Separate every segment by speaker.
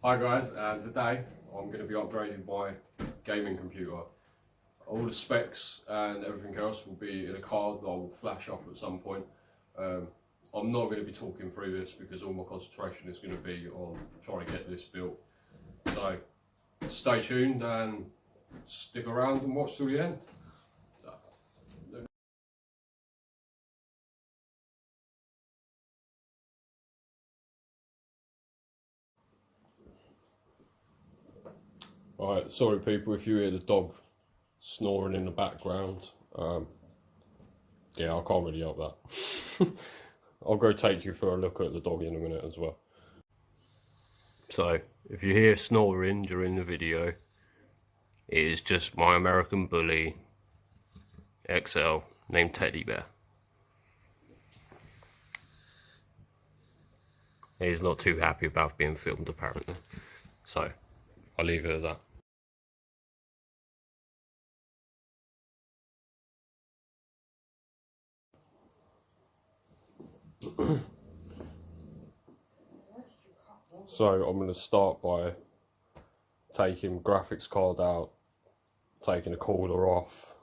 Speaker 1: Hi guys, and today I'm going to be upgrading my gaming computer. All the specs and everything else will be in a card that I will flash up at some point. I'm not going to be talking through this because all my concentration is going to be on trying to get this built. So stay tuned and stick around and watch till the end. Alright, sorry people if you hear the dog snoring in the background. Yeah, I can't really help that. I'll go take you for a look at the dog in a minute as well. So, if you hear snoring during the video, it is just my American Bully XL named Teddy Bear. He's not too happy about being filmed apparently. So, I'll leave it at that. So I'm going to start by taking graphics card out, taking the cooler off,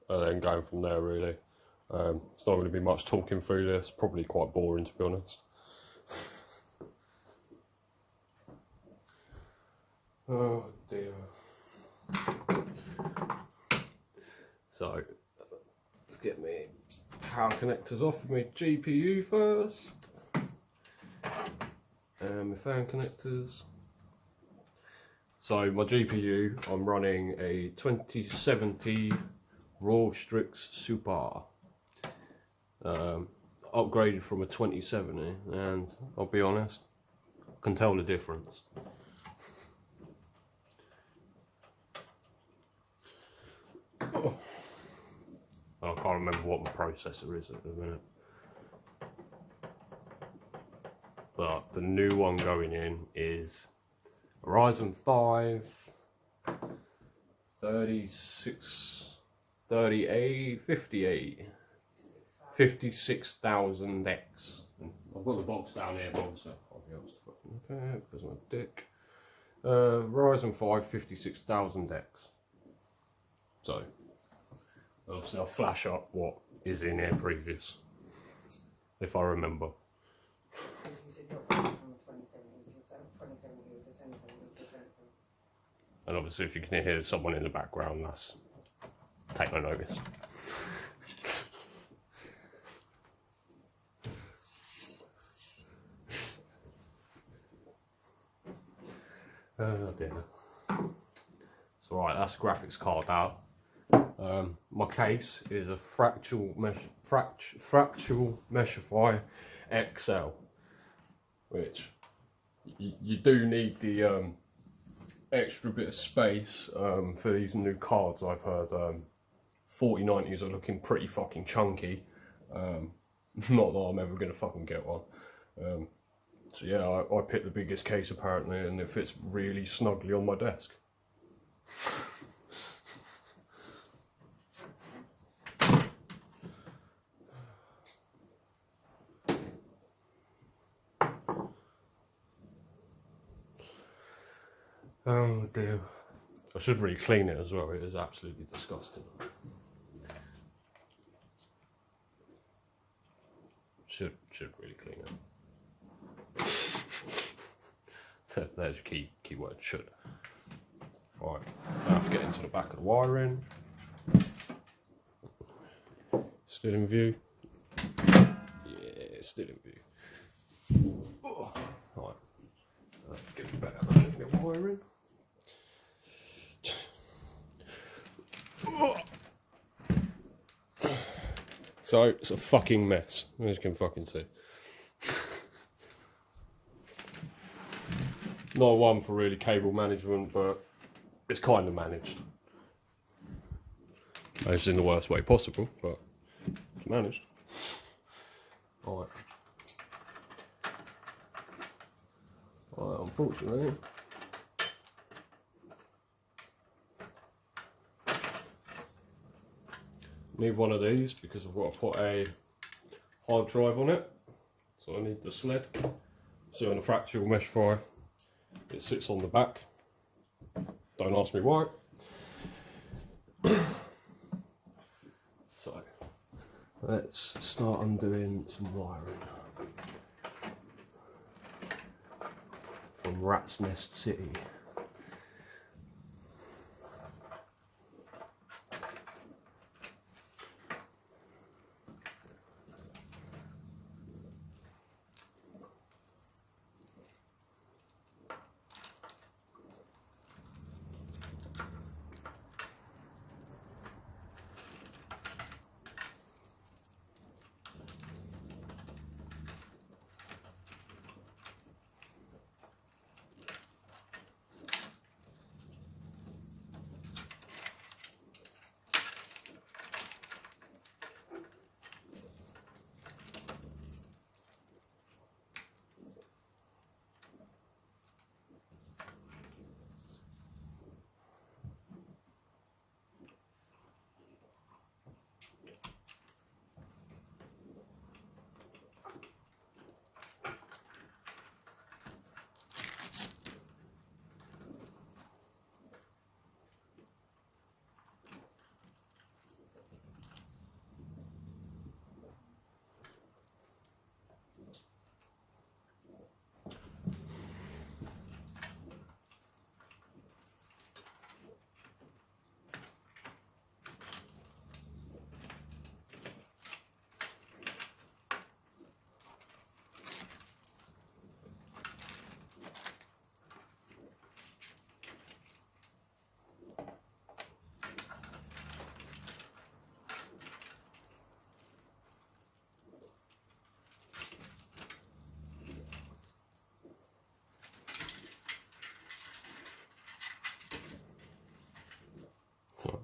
Speaker 1: and then going from there really. It's not going to be much talking through this, probably quite boring to be honest. Oh dear. So let's get me power connectors off of my GPU first. And my fan connectors. So my GPU, I'm running a 2070 Raw Strix Super. Upgraded from a 2070, and I'll be honest, I can tell the difference. Oh. I can't remember what my processor is at the minute. But the new one going in is Ryzen 5 56,000X. I've got the box down here, but also I'll be able to fucking look at it because I'm a dick. Ryzen 5 56,000X. So, obviously I'll flash up what is in here previous, if I remember. And obviously if you can hear someone in the background, that's take no notice. Oh dear. It's alright, that's the graphics card out. My case is a fractal Meshify XL, which you do need the extra bit of space for these new cards. I've heard 4090s are looking pretty fucking chunky. Not that I'm ever gonna fucking get one. So yeah, I picked the biggest case apparently, and it fits really snugly on my desk. Oh dear. I should really clean it as well, it is absolutely disgusting. Should really clean it. There's your key word, should. Alright, I have to get into the back of the wiring. Still in view. Yeah, still in view. Oh. Alright, let's get the back of the wiring. So, it's a fucking mess, as you can fucking see. Not one for really cable management, but it's kind of managed. Managed in the worst way possible, but it's managed. Alright. Alright, unfortunately, need one of these because I've got to put a hard drive on it. So I need the sled. So on the fractal Meshify it sits on the back. Don't ask me why. So let's start undoing some wiring from Rat's Nest City.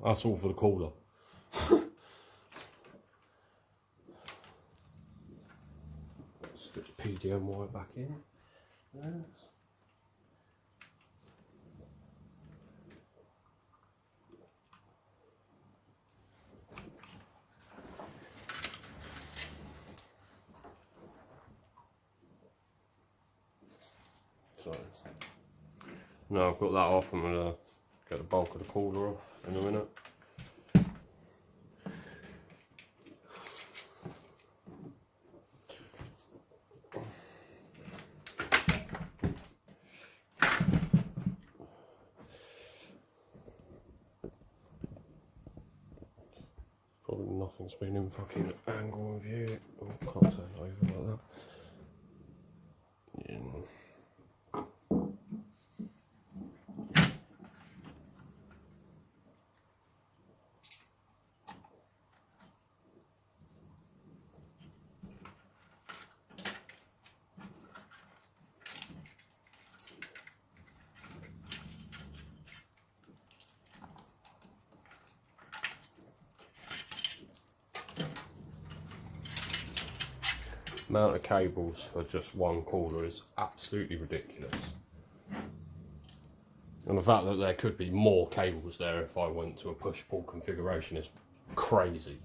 Speaker 1: That's all for the cooler. Let's get the PDM wire back in. Yes. So now I've got that off, I'm going to get the bulk of the cooler off in a minute. Probably nothing's been in fucking angle view. Oh, can't turn it over like that. Yeah. Amount of cables for just one cooler is absolutely ridiculous. And the fact that there could be more cables there if I went to a push-pull configuration is crazy.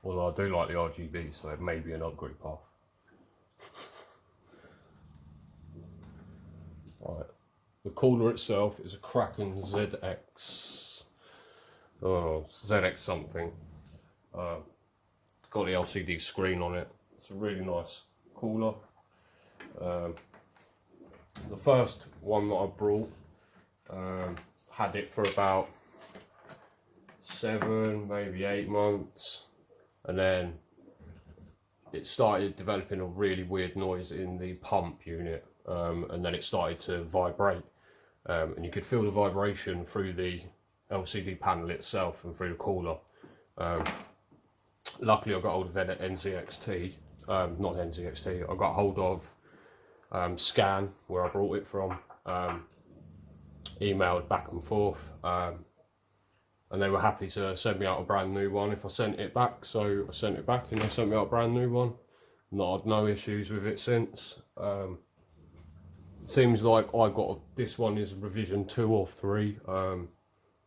Speaker 1: Although I do like the RGB, so it may be an upgrade path. Right. The cooler itself is a Kraken ZX, ZX something. Got the LCD screen on it. It's a really nice cooler. The first one that I brought had it for about 7, maybe 8 months, and then it started developing a really weird noise in the pump unit, and then it started to vibrate, and you could feel the vibration through the LCD panel itself and through the cooler. Luckily I got hold of NZXT, not NZXT, I got hold of Scan, where I brought it from, emailed back and forth, and they were happy to send me out a brand new one if I sent it back, so I sent it back and they sent me out a brand new one. Not had no issues with it since. Seems like this one is revision 2 or 3.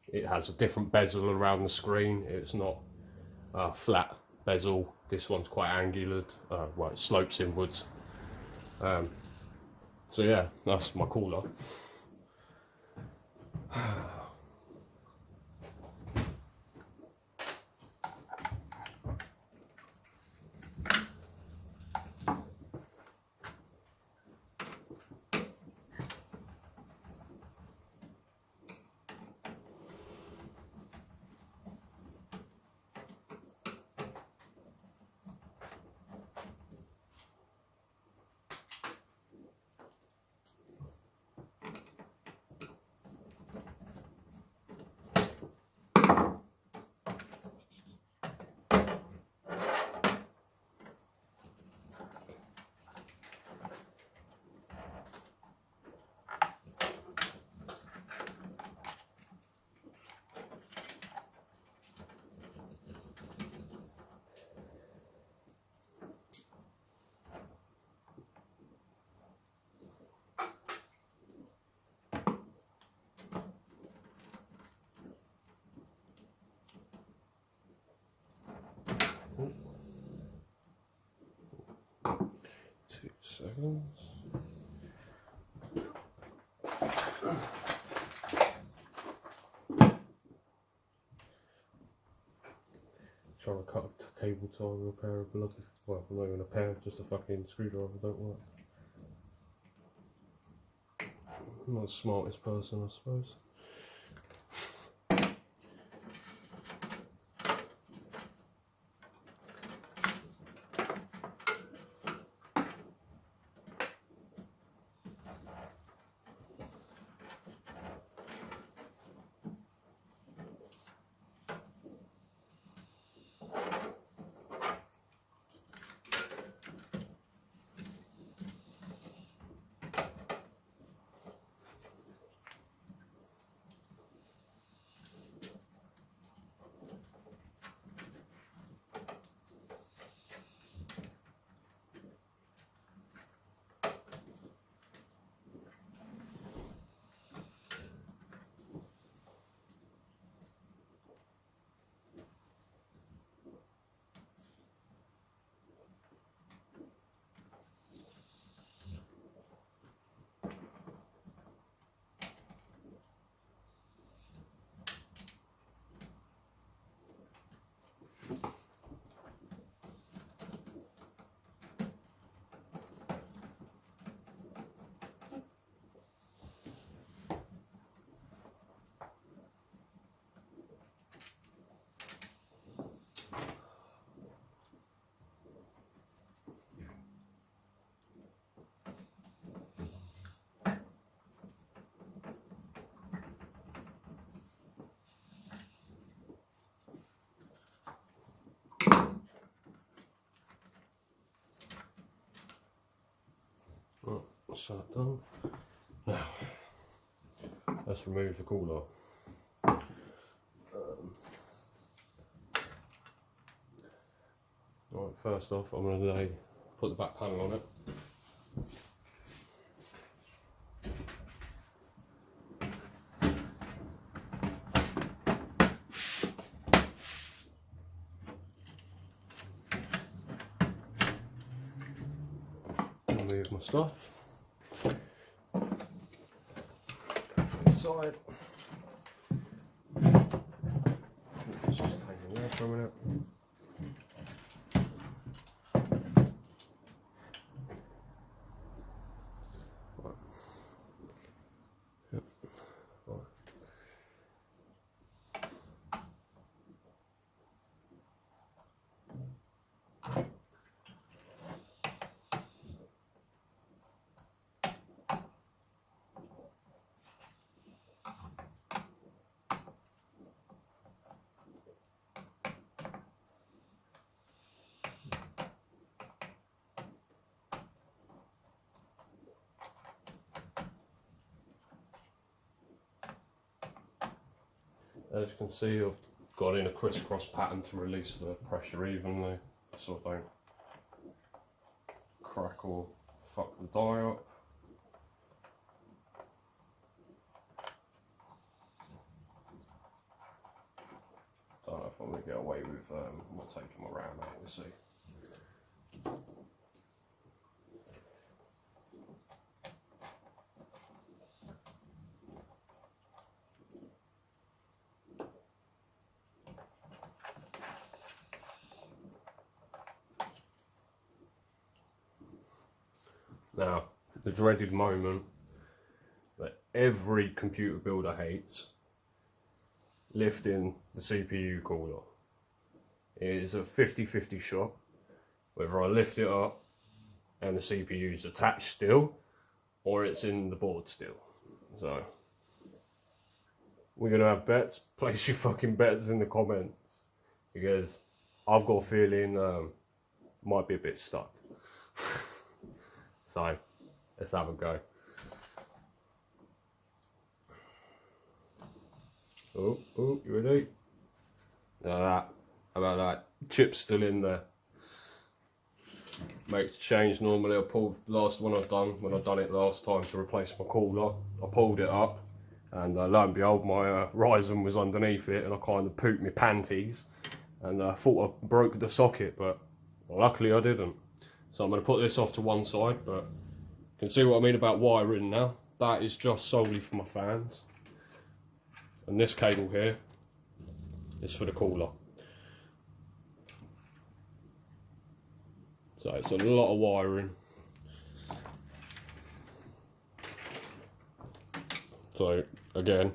Speaker 1: It has a different bezel around the screen, it's not flat bezel. This one's quite angular, well, it slopes inwards. So yeah, that's my cooler. Oh. 2 seconds. Trying to cut a cable tie with a pair of bloody, well, not even a pair, just a fucking screwdriver don't work. I'm not the smartest person, I suppose. Right, that's that done. Now, let's remove the cooler. Right, first off, I'm going to put the back panel on it. Remove my stuff. Inside. Let's just hang in there for a minute. Right. Yep. Right. As you can see, I've got in a crisscross pattern to release the pressure evenly, so I don't crack or fuck the die up. Don't know if I'm going to get away with not taking my ram out, we'll see. Now, the dreaded moment that every computer builder hates, lifting the CPU cooler. It is a 50-50 shot, whether I lift it up and the CPU is attached still, or it's in the board still. So, we're gonna have bets. Place your fucking bets in the comments, because I've got a feeling might be a bit stuck. So, let's have a go. Oh, you ready? How about that? Chip's still in there. Makes a change. Normally I pulled the last one I've done, when I done it last time to replace my cooler, I pulled it up, and lo and behold my Ryzen was underneath it, and I kind of pooped my panties, and I thought I broke the socket, but luckily I didn't. So I'm going to put this off to one side, but you can see what I mean about wiring now. That is just solely for my fans, and this cable here is for the cooler. So it's a lot of wiring. So again,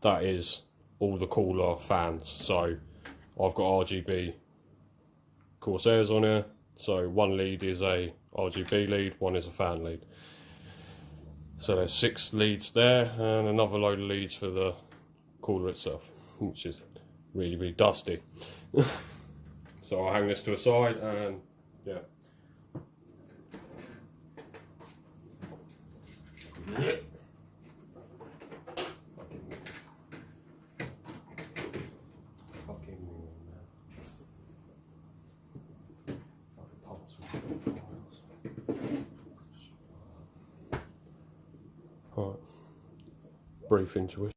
Speaker 1: that is all the cooler fans. So I've got RGB Corsairs on here. So one lead is a RGB lead, one is a fan lead. So there's 6 leads there, and another load of leads for the cooler itself, which is really, really dusty. So I'll hang this to a side, and yeah. Right. Brief intuition.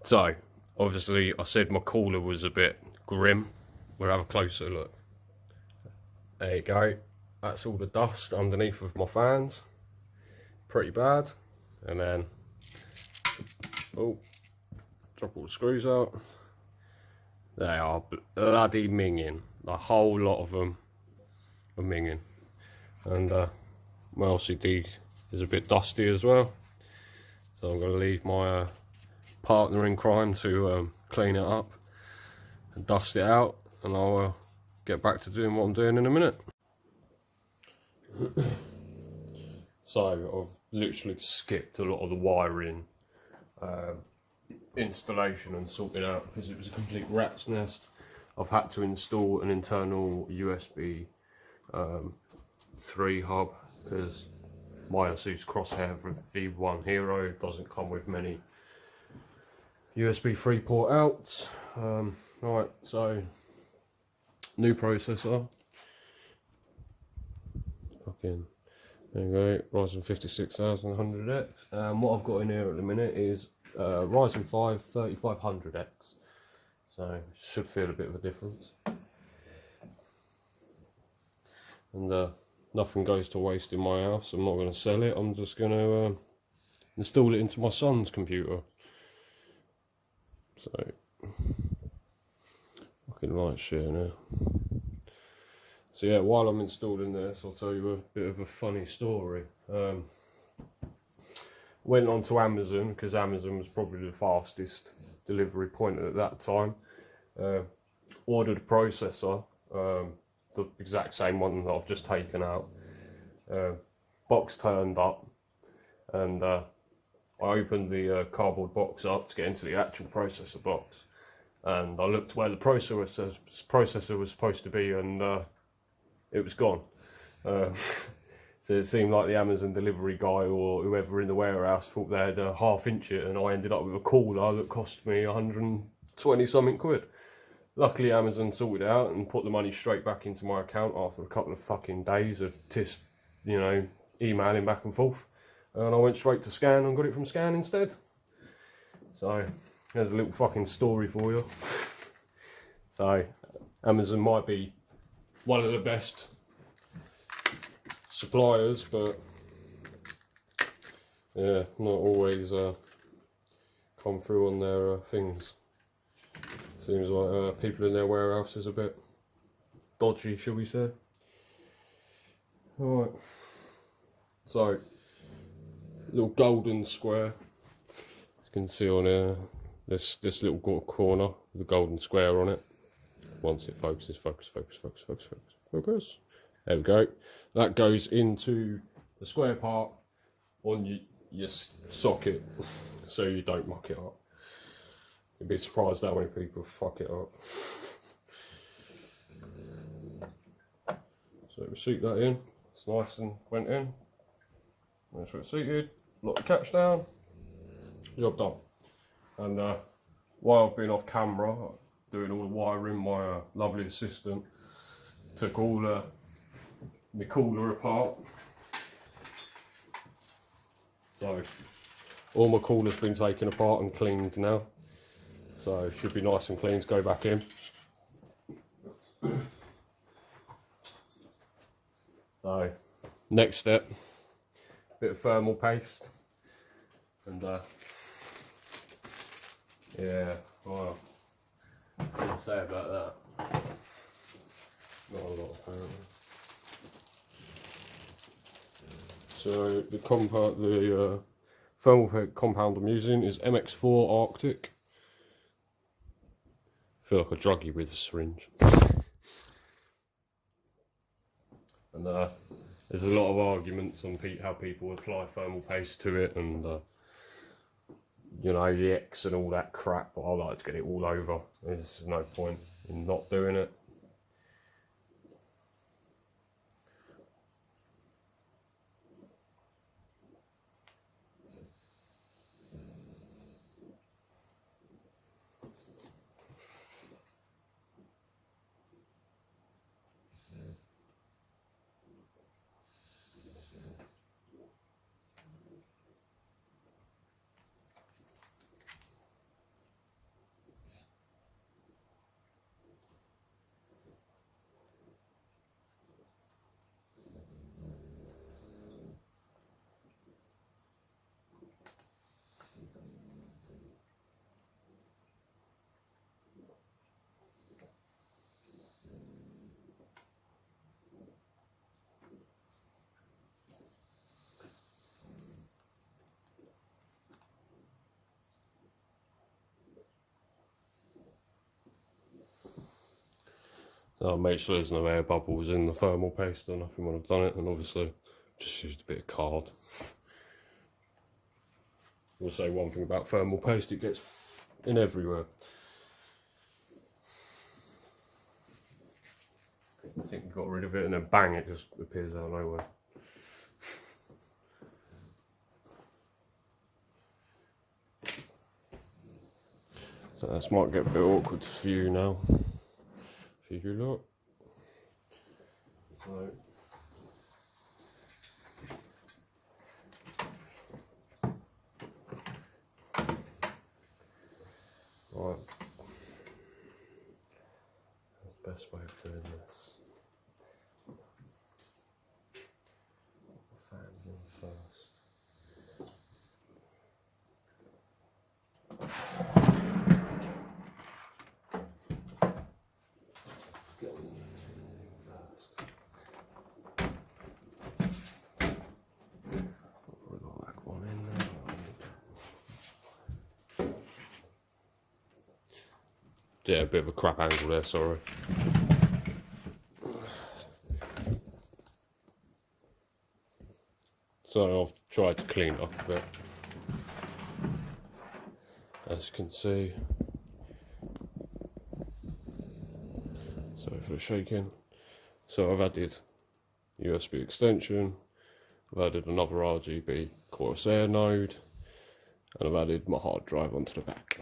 Speaker 1: So, obviously, I said my cooler was a bit grim. We'll have a closer look. There you go. That's all the dust underneath of my fans. Pretty bad. And then, oh, drop all the screws out. They are bloody minging. The whole lot of them are minging. And my LCD is a bit dusty as well. So I'm going to leave my partner in crime to clean it up and dust it out, and I'll get back to doing what I'm doing in a minute. So I've literally skipped a lot of the wiring installation and sorting out, because it was a complete rat's nest. I've had to install an internal USB 3 hub, because my Asus Crosshair V1 Hero doesn't come with many USB 3 port outs. Right, so new processor. Fucking, there you go, Ryzen 56100X. What I've got in here at the minute is Ryzen 5 3500X. So should feel a bit of a difference. And nothing goes to waste in my house. I'm not going to sell it. I'm just going to install it into my son's computer. So, fucking light share now. So yeah, while I'm installing this, I'll tell you a bit of a funny story. Went on to Amazon, because Amazon was probably the fastest delivery point at that time. Ordered a processor, the exact same one that I've just taken out. Box turned up, and I opened the cardboard box up to get into the actual processor box, and I looked where the processor was supposed to be, and it was gone. So it seemed like the Amazon delivery guy or whoever in the warehouse thought they had a half-inch it, and I ended up with a cooler that cost me 120 something quid. Luckily Amazon sorted it out and put the money straight back into my account after a couple of fucking days of emailing back and forth. And I went straight to Scan and got it from Scan instead. So, there's a little fucking story for you. So, Amazon might be one of the best suppliers, but yeah, not always come through on their things. Seems like people in their warehouse is a bit dodgy, shall we say. Alright, so little golden square. As you can see on here, this little corner with a golden square on it. Once it focuses, focus. There we go. That goes into the square part on your socket, so you don't muck it up. You'd be surprised how many people fuck it up. So we seat that in. It's nice and went in. Make sure it's seated. Lock the catch down. Job done. And while I've been off camera doing all the wiring, my lovely assistant took all my cooler apart. So all my cooler's been taken apart and cleaned now. So it should be nice and clean to go back in. So next step, bit of thermal paste, and yeah, well, what can I say about that? Not a lot apparently. So the thermal compound I'm using is MX4 Arctic. I feel like a druggie with a syringe. And there's a lot of arguments on how people apply thermal paste to it, and you know, the X and all that crap, but I like to get it all over. There's no point in not doing it. So make sure there's no air bubbles in the thermal paste or nothing when I've done it, and obviously just used a bit of card. I will say one thing about thermal paste, it gets in everywhere. I think you got rid of it and then bang, it just appears out of nowhere. So this might get a bit awkward for you now. If you look. So right. That's the best way of doing this. Fans in first. Let's get them first. We've got that one in there. Yeah, a bit of a crap angle there, sorry. So I've tried to clean it up a bit. As you can see. Sorry for the shaking. So I've added USB extension, I've added another RGB Corsair node, and I've added my hard drive onto the back.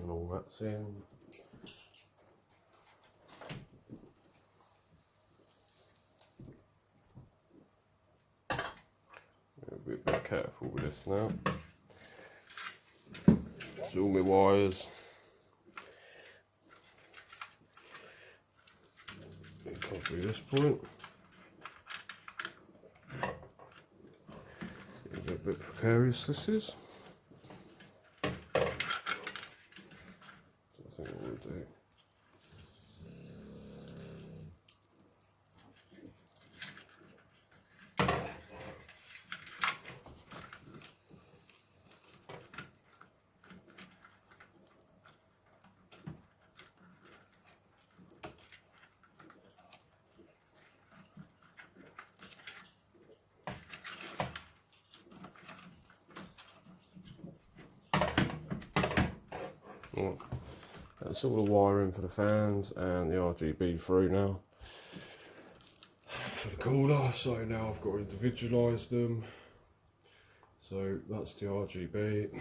Speaker 1: and all that's in. Be a bit careful with this now. It's all my wires. Probably this point. See a bit precarious this is. So I think what we'll do. Well, that's all the wiring for the fans and the RGB through now for the cooler. So now I've got to individualise them. So that's the RGB.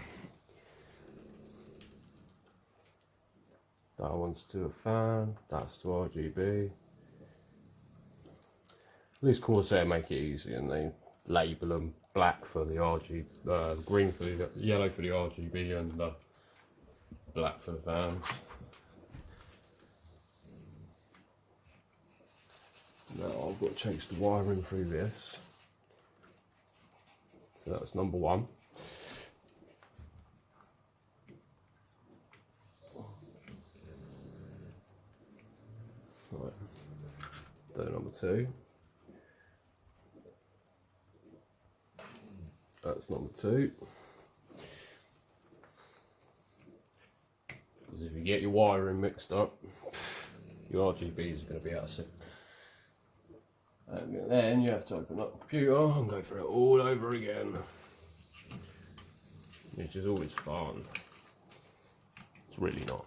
Speaker 1: That one's to the fan. That's to RGB. These Corsair make it easy, and they label them black for the RGB, green for the yellow for the RGB, and black for the fans. Now I've got to chase the wiring through this. So that's number one. Right. Do number two. That's number two. Because if you get your wiring mixed up, your RGBs are going to be out of sync. And then you have to open up the computer and go through it all over again, which is always fun. It's really not.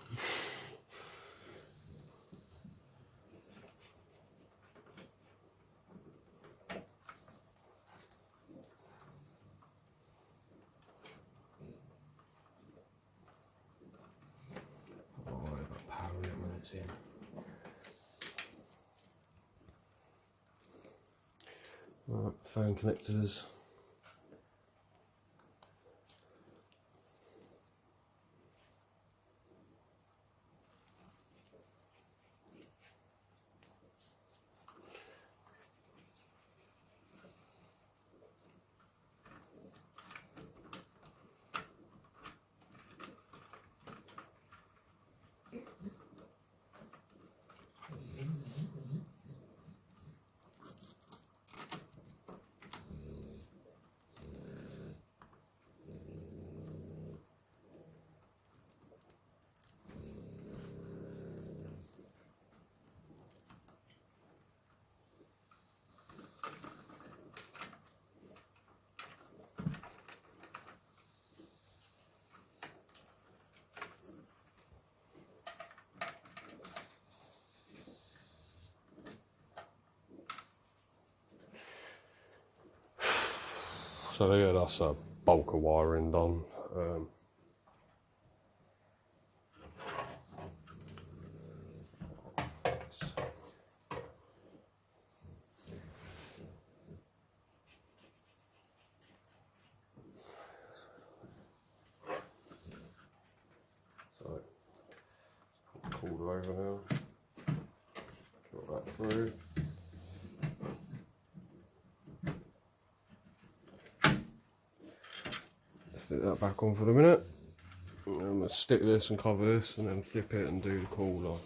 Speaker 1: Don't worry about powering it when it's in. Right, fan connectors. So yeah, that's a bulk of wiring done. So pull it over now. Got that through. Stick that back on for the minute. And I'm going to stick this and cover this and then flip it and do the cooler.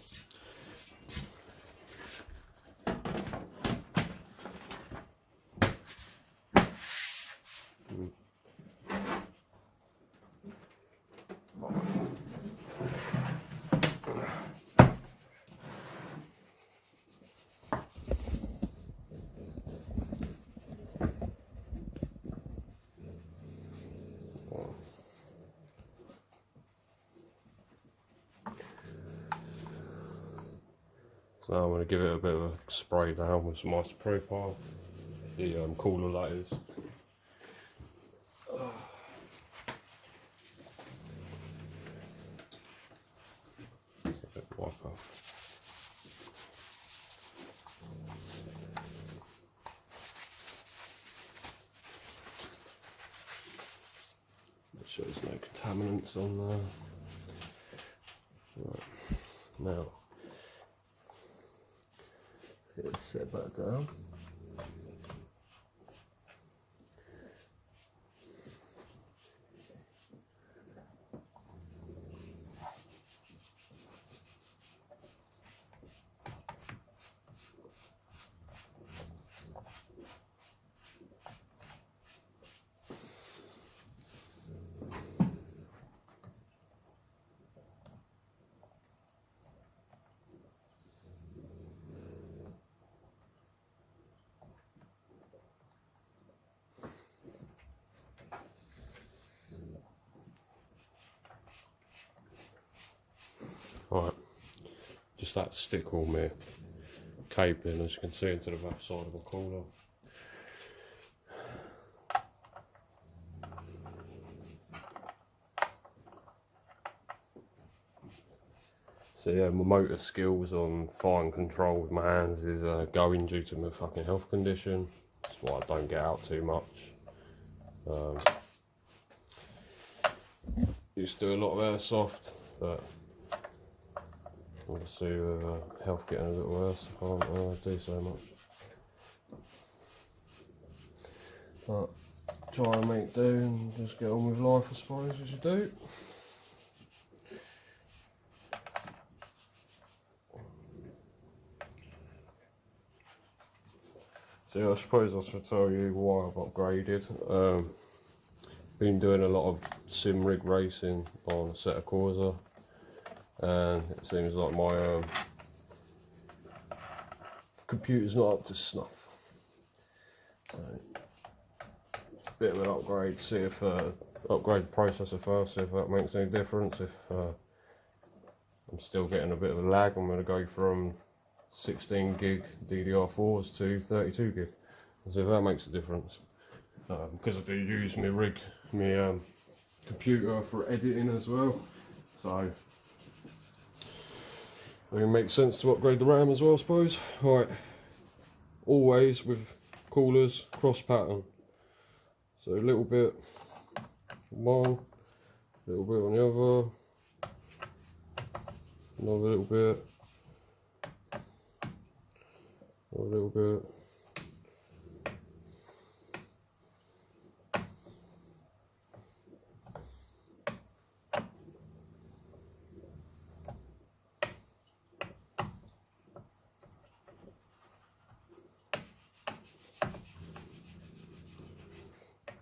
Speaker 1: So now I'm going to give it a bit of a spray down with some isopropyl, the cooler that is. sure there's no contaminants on there. Right. Now, let's get it set back down. Right, just that stick all my cabling, as you can see, into the back side of the cooler. So yeah, my motor skills on fine control with my hands is going due to my fucking health condition. That's why I don't get out too much. Used to do a lot of airsoft, but obviously with health getting a bit worse, I can't do so much. But try and make do and just get on with life, I suppose, as you do. So yeah, I suppose I should tell you why I've upgraded. Been doing a lot of sim rig racing on Assetto Corsa, and it seems like my computer's not up to snuff. So, bit of an upgrade. See if upgrade the processor first. See if that makes any difference. If I'm still getting a bit of a lag, I'm going to go from 16 gig DDR4s to 32 gig. And see if that makes a difference. Because I do use my computer for editing as well, so it makes sense to upgrade the RAM as well, I suppose. Right, always with coolers, cross pattern. So a little bit on one, a little bit on the other, another little bit, another little bit.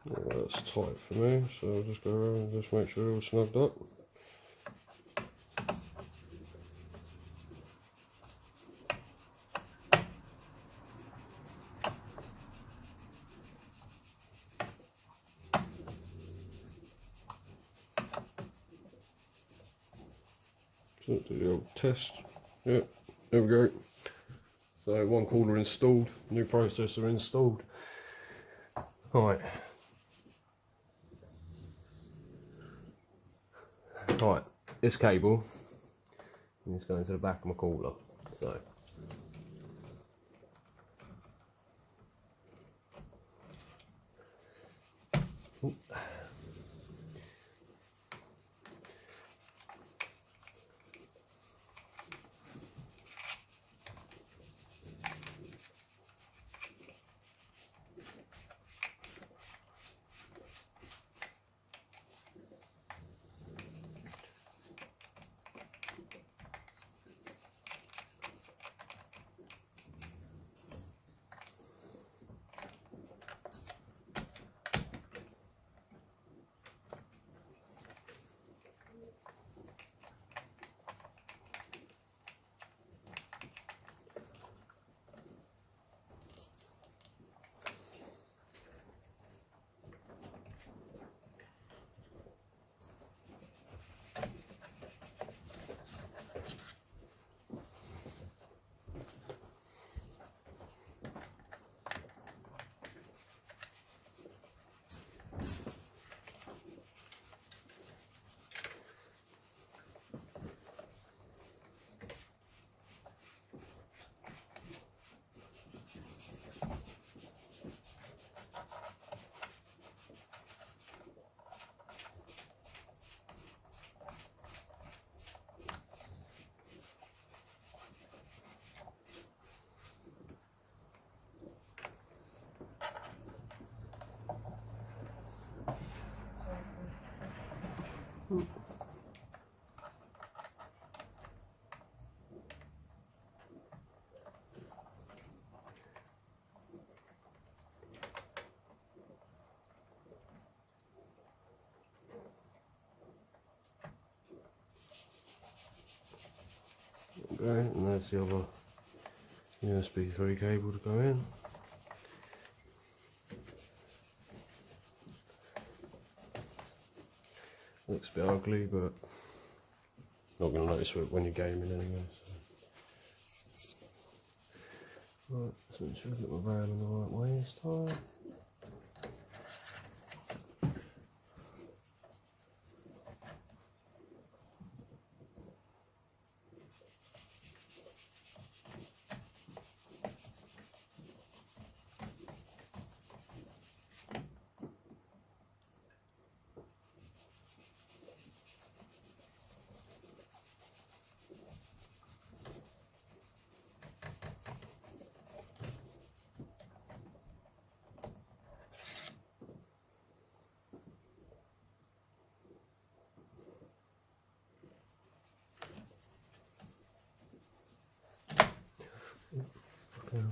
Speaker 1: Well, that's tight for me, so I'll just go around and just make sure it's all snugged up. So do the old test. Yep, there we go. So one cooler installed, new processor installed. Right. Right, this cable is going to the back of my cooler. So Okay, and there's the other USB 3 cable to go in. Looks a bit ugly, but not going to notice it when you're gaming anyway. So. Right, let's make sure I get my RAM in the right way this time. Okay.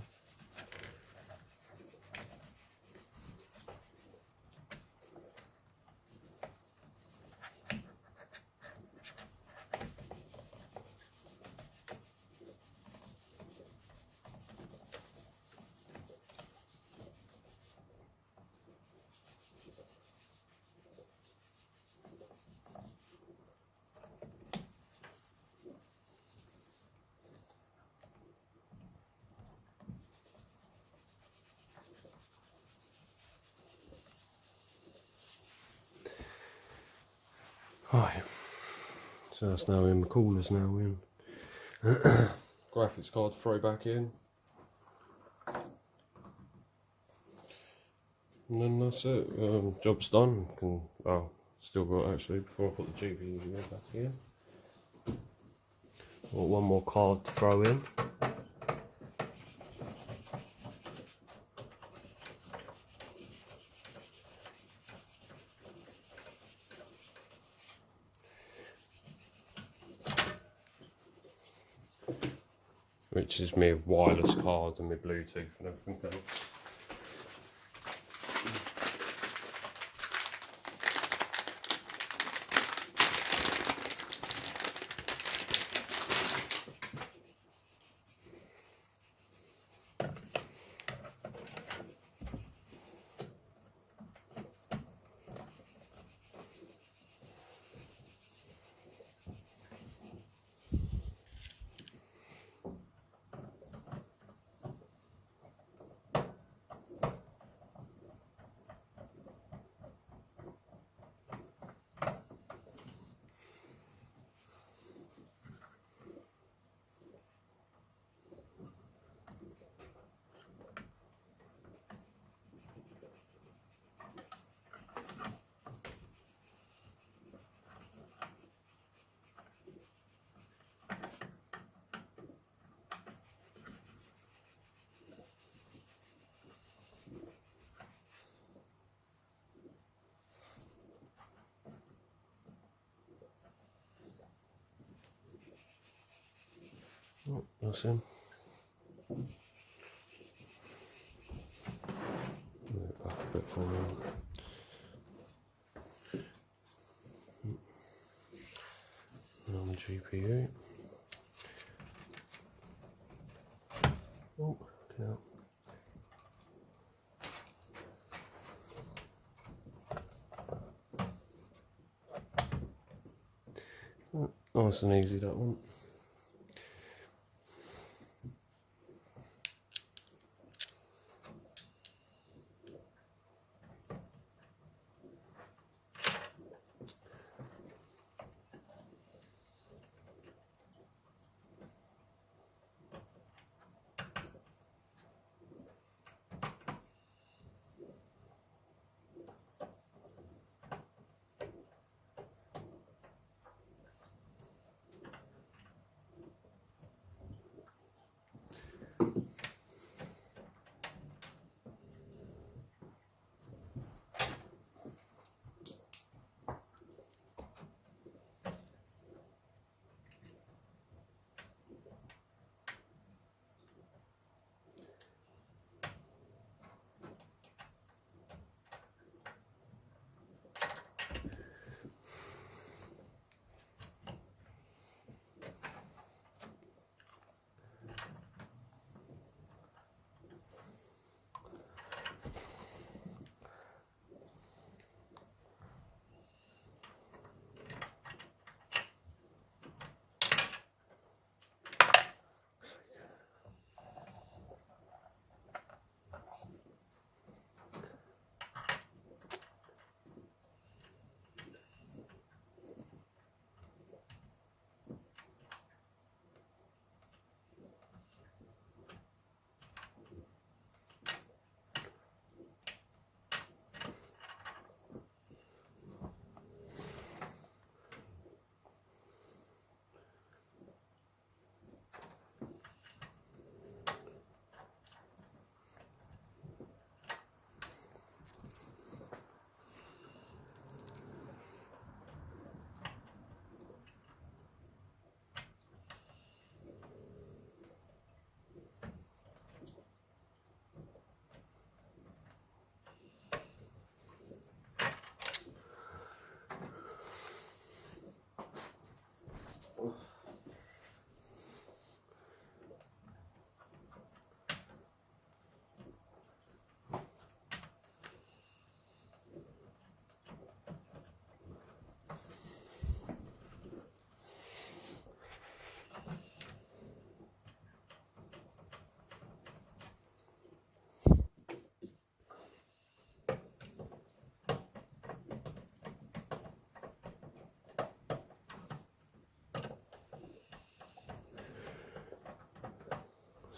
Speaker 1: Right, so that's now in, the cooler's now in. Graphics card to throw back in. And then that's it, job's done. Still got actually, before I put the GPU back in. Got one more card to throw in. Which is my wireless cards and my Bluetooth and everything else. Oh, that's him. Back a bit for me. And on the GPU. Oh, okay. Nice and easy, that one.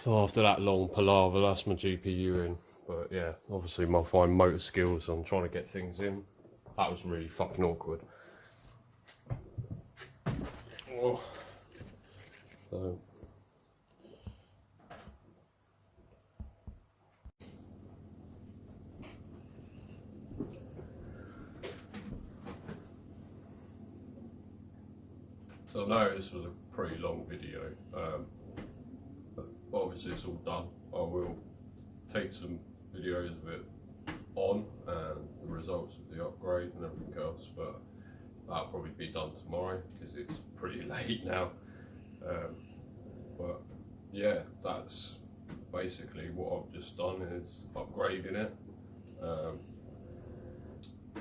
Speaker 1: So after that long palaver, that's my GPU in. But yeah, obviously my fine motor skills on trying to get things in, that was really fucking awkward. Oh. So I know this was a pretty long video. Obviously it's all done. I will take some videos of it on and the results of the upgrade and everything else, but that'll probably be done tomorrow because it's pretty late now. But yeah, that's basically what I've just done, is upgrading it. A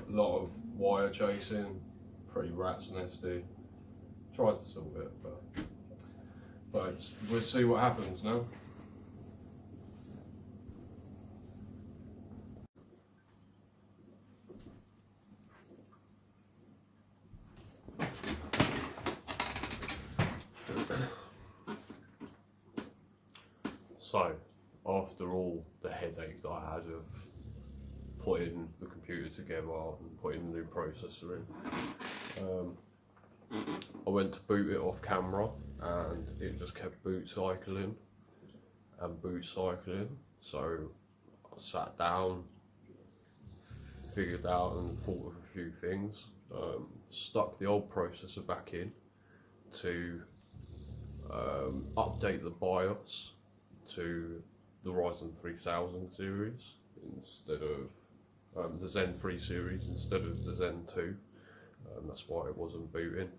Speaker 1: lot of wire chasing, pretty rat's nesty. Tried to solve it, but we'll see what happens now. So, after all the headache that I had of putting the computer together and putting the new processor in, I went to boot it off camera and it just kept boot cycling and boot cycling. So I sat down, figured out and thought of a few things, stuck the old processor back in to update the BIOS to the Ryzen 3000 series instead of the Zen 3 series instead of the Zen 2. That's why it wasn't booting.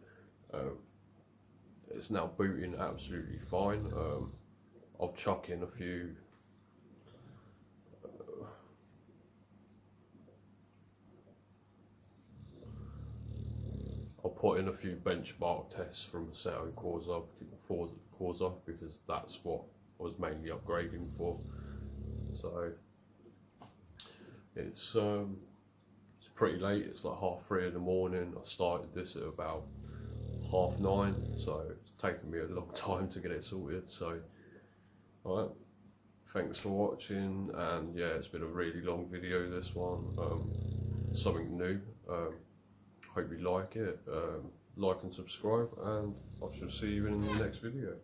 Speaker 1: It's now booting absolutely fine. I'll chuck in a few I'll put in a few benchmark tests from Assetto Corsa because that's what I was mainly upgrading for. So it's pretty late. It's like 3:30 in the morning. I started this at about 9:30, so it's taken me a long time to get it sorted. So, alright, thanks for watching, and yeah, it's been a really long video, this one. Something new. Hope you like it. Like and subscribe, and I shall see you in the next video.